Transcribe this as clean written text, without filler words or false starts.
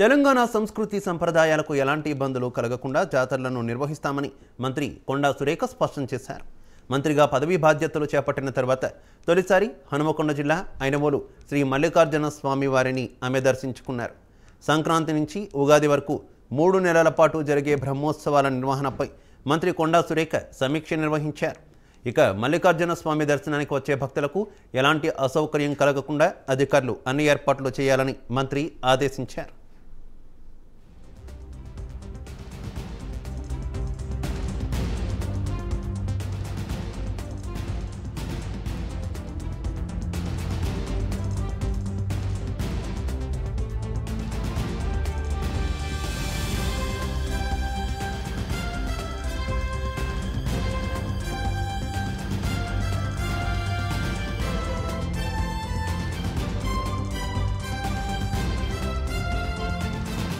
తెలంగాణ సంస్కృతి సంప్రదాయాలకు ఎలాంటి ఇబ్బందులు కలగకుండా జాతరలను నిర్వహిస్తామని మంత్రి కొండా సురేఖ స్పష్టం చేశారు. మంత్రిగా పదవీ బాధ్యతలు చేపట్టిన తర్వాత తొలిసారి హనుమకొండ జిల్లా ఐనవోలు శ్రీ మల్లికార్జున స్వామి వారిని ఆమె దర్శించుకున్నారు. సంక్రాంతి నుంచి ఉగాది వరకు 3 నెలల పాటు జరిగే బ్రహ్మోత్సవాల నిర్వహణపై మంత్రి కొండా సురేఖ సమీక్ష నిర్వహించారు. ఇక మల్లికార్జున స్వామి దర్శనానికి వచ్చే భక్తులకు ఎలాంటి అసౌకర్యం కలగకుండా అధికారులు అన్ని ఏర్పాట్లు చేయాలని మంత్రి ఆదేశించారు.